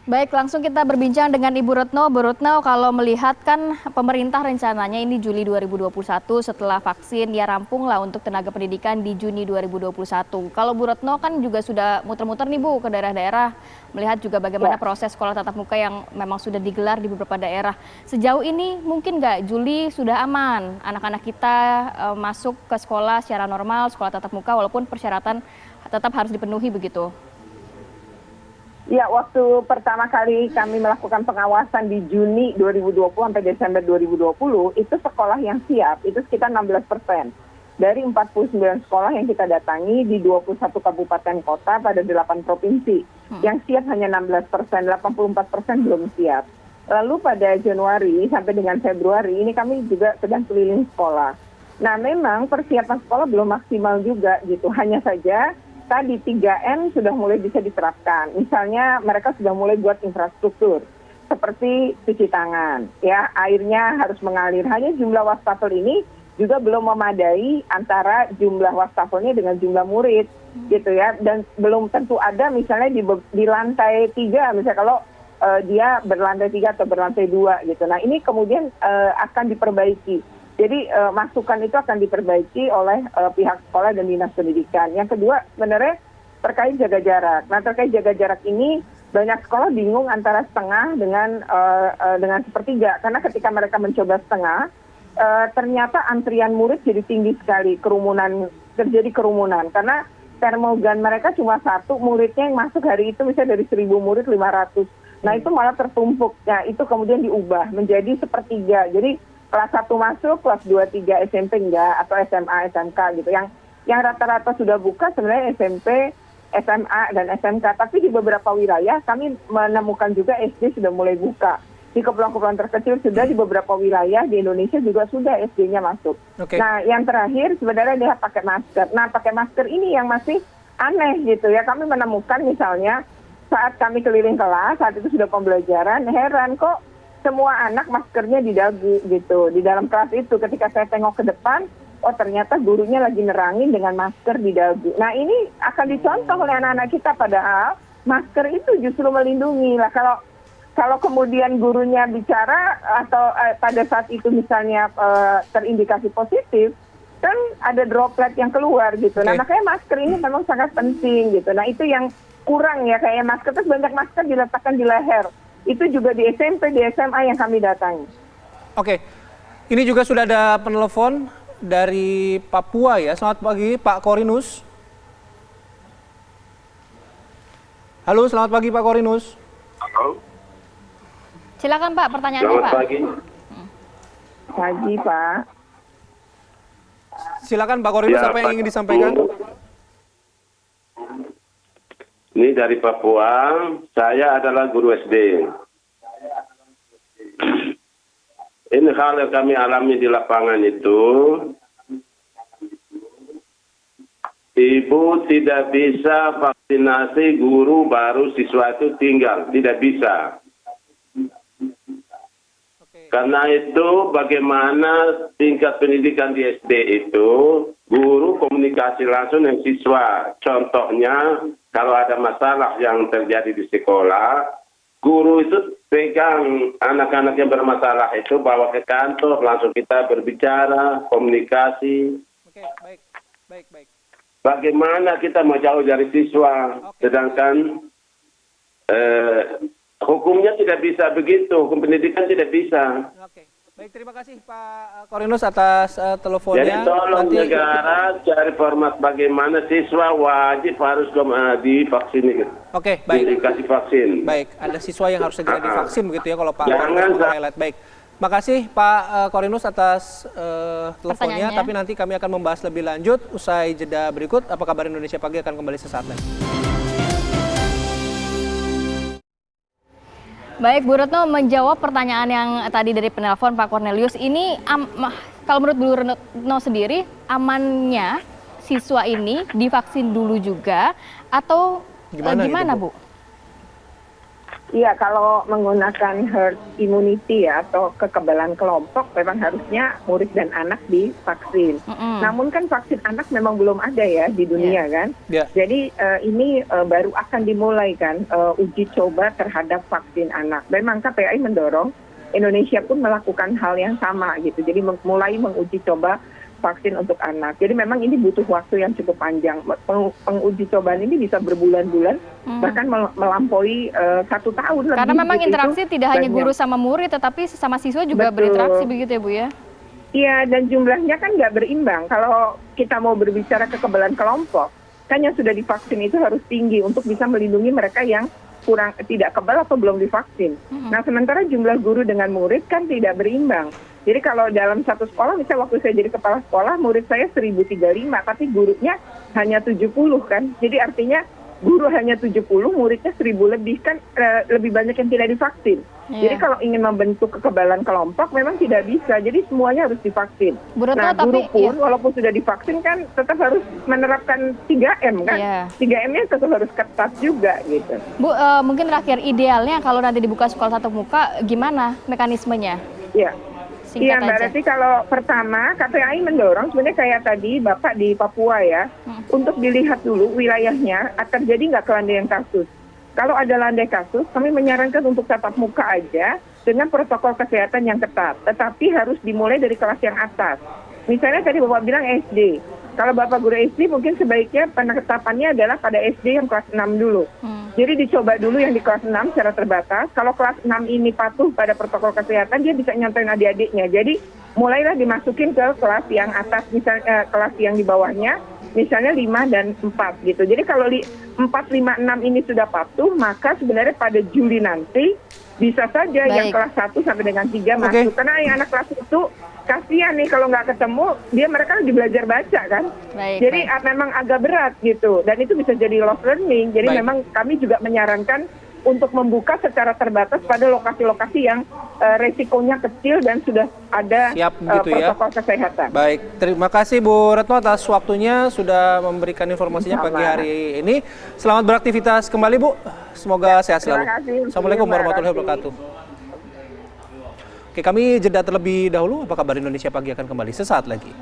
Baik, langsung kita berbincang dengan Ibu Retno. Bu Retno, kalau melihat kan pemerintah rencananya ini Juli 2021 setelah vaksin ya rampung lah untuk tenaga pendidikan di Juni 2021. Kalau Bu Retno kan juga sudah muter-muter nih Bu ke daerah-daerah, melihat juga bagaimana proses sekolah tatap muka yang memang sudah digelar di beberapa daerah. Sejauh ini mungkin nggak Juli sudah aman anak-anak kita masuk ke sekolah secara normal, sekolah tatap muka walaupun persyaratan tetap harus dipenuhi begitu? Ya, waktu pertama kali kami melakukan pengawasan di Juni 2020 sampai Desember 2020, itu sekolah yang siap, itu sekitar 16%. Dari 49 sekolah yang kita datangi di 21 kabupaten kota pada 8 provinsi. Yang siap hanya 16%, 84% belum siap. Lalu pada Januari sampai dengan Februari, ini kami juga sedang keliling sekolah. Nah, memang persiapan sekolah belum maksimal juga gitu, hanya saja tadi 3M sudah mulai bisa diterapkan. Misalnya mereka sudah mulai buat infrastruktur seperti cuci tangan, ya airnya harus mengalir. Hanya jumlah wastafel ini juga belum memadai antara jumlah wastafelnya dengan jumlah murid, gitu ya. Dan belum tentu ada misalnya di lantai 3, misalnya kalau dia berlantai 3 atau berlantai 2 gitu. Nah ini kemudian akan diperbaiki. Jadi masukan itu akan diperbaiki oleh pihak sekolah dan dinas pendidikan. Yang kedua sebenarnya terkait jaga jarak. Nah terkait jaga jarak ini banyak sekolah bingung antara setengah dengan sepertiga. Karena ketika mereka mencoba setengah, ternyata antrian murid jadi tinggi sekali, terjadi kerumunan. Karena termogan mereka cuma satu, muridnya yang masuk hari itu misalnya dari 1.000 murid 500. Nah itu malah tertumpuk. Nah itu kemudian diubah menjadi sepertiga. Jadi kelas 1 masuk, kelas 2, 3 SMP enggak, atau SMA, SMK gitu. Yang rata-rata sudah buka sebenarnya SMP, SMA, dan SMK. Tapi di beberapa wilayah kami menemukan juga SD sudah mulai buka. Di kepulauan-kepulauan terkecil sudah, di beberapa wilayah di Indonesia juga sudah SD-nya masuk. Okay. Nah yang terakhir sebenarnya dia pakai masker. Nah pakai masker ini yang masih aneh gitu ya. Kami menemukan misalnya saat kami keliling kelas, saat itu sudah pembelajaran, heran kok semua anak maskernya di dagu gitu. Di dalam kelas itu ketika saya tengok ke depan, oh ternyata gurunya lagi nerangin dengan masker di dagu. Nah ini akan dicontoh oleh anak-anak kita, padahal masker itu justru melindungi. Lah kalau kemudian gurunya bicara atau pada saat itu misalnya terindikasi positif, kan ada droplet yang keluar gitu. Nah makanya masker ini memang sangat penting gitu. Nah itu yang kurang ya, kayak masker, terus banyak masker diletakkan di leher. Itu juga di SMP, di SMA yang kami datangi. Oke, ini juga sudah ada penelpon dari Papua ya. Selamat pagi Pak Korinus. Halo, selamat pagi Pak Korinus. Halo. Silakan Pak, pertanyaannya Selamat Pak. pagi. Pagi Pak. Silakan Pak Korinus, apa yang ingin disampaikan? Ini dari Papua, saya adalah guru SD. Ini hal yang kami alami di lapangan itu, ibu tidak bisa vaksinasi guru baru siswa itu tinggal, tidak bisa. Karena itu bagaimana tingkat pendidikan di SD itu, guru komunikasi langsung dengan siswa. Contohnya, kalau ada masalah yang terjadi di sekolah, guru itu pegang anak-anak yang bermasalah itu, bawa ke kantor, langsung kita berbicara, komunikasi. Oke, baik. Bagaimana kita mau jauh dari siswa, sedangkan hukumnya tidak bisa begitu, hukum pendidikan tidak bisa. Oke, baik, terima kasih Pak Korinus atas teleponnya. Jadi tolong negara cari format bagaimana siswa wajib harus divaksin. Oke, baik. Dikasih vaksin. Baik, ada siswa yang harus segera divaksin begitu ya kalau Pak Jangan Korinus highlight. Baik, makasih Pak Korinus atas teleponnya. Tapi nanti kami akan membahas lebih lanjut usai jeda berikut. Apa kabar Indonesia Pagi akan kembali sesaat lagi. Baik, Bu Retno menjawab pertanyaan yang tadi dari penelpon Pak Cornelius. Ini kalau menurut Bu Retno sendiri, amannya siswa ini divaksin dulu juga atau gimana Bu? Iya, kalau menggunakan herd immunity ya atau kekebalan kelompok, memang harusnya murid dan anak divaksin. Namun kan vaksin anak memang belum ada ya di dunia kan. Jadi ini baru akan dimulai kan uji coba terhadap vaksin anak. Memang KPAI mendorong Indonesia pun melakukan hal yang sama gitu. Jadi mulai menguji coba vaksin untuk anak. Jadi memang ini butuh waktu yang cukup panjang. Penguji cobaan ini bisa berbulan-bulan, bahkan melampaui 1 tahun lebih. Karena memang gitu, interaksi tidak hanya guru sama murid, tetapi sesama siswa juga berinteraksi begitu ya Bu ya? Iya, dan jumlahnya kan nggak berimbang. Kalau kita mau berbicara kekebalan kelompok, kan yang sudah divaksin itu harus tinggi untuk bisa melindungi mereka yang tidak kebal atau belum divaksin. Nah, sementara jumlah guru dengan murid kan tidak berimbang. Jadi kalau dalam satu sekolah, misalnya waktu saya jadi kepala sekolah, murid saya 1035, tapi gurunya hanya 70 kan. Jadi artinya guru hanya 70, muridnya 1000 lebih, kan lebih banyak yang tidak divaksin. Jadi kalau ingin membentuk kekebalan kelompok memang tidak bisa, jadi semuanya harus divaksin. Nah, guru pun walaupun sudah divaksin kan tetap harus menerapkan 3M kan. 3M-nya tetap harus ketat juga gitu. Bu, mungkin terakhir, idealnya kalau nanti dibuka sekolah tatap muka, gimana mekanismenya? Iya, Mbak Reti, kalau pertama KPAI mendorong sebenarnya kayak tadi Bapak di Papua ya, untuk dilihat dulu wilayahnya terjadi nggak kelandaian kasus. Kalau ada landai kasus, kami menyarankan untuk tatap muka aja dengan protokol kesehatan yang ketat, tetapi harus dimulai dari kelas yang atas. Misalnya tadi Bapak bilang SD. Kalau Bapak guru SD mungkin sebaiknya penetapannya adalah pada SD yang kelas 6 dulu. Jadi dicoba dulu yang di kelas 6 secara terbatas. Kalau kelas 6 ini patuh pada protokol kesehatan, dia bisa nyontoin adik-adiknya. Jadi mulailah dimasukin ke kelas yang atas, misalnya kelas yang di bawahnya, misalnya 5 dan 4 gitu. Jadi kalau 4, 5, 6 ini sudah patuh, maka sebenarnya pada Juli nanti bisa saja yang kelas 1 sampai dengan 3 masuk. Karena yang anak kelas itu kasihan nih kalau nggak ketemu, mereka lagi belajar baca kan. Jadi memang agak berat gitu. Dan itu bisa jadi lost learning. Jadi memang kami juga menyarankan untuk membuka secara terbatas pada lokasi-lokasi yang resikonya kecil dan sudah ada protokol kesehatan. Baik, terima kasih Bu Retno atas waktunya sudah memberikan informasinya pagi hari ini. Selamat beraktivitas kembali Bu. Semoga sehat selalu. Assalamualaikum warahmatullahi wabarakatuh. Oke, kami jeda terlebih dahulu. Apa kabar Indonesia Pagi akan kembali sesaat lagi.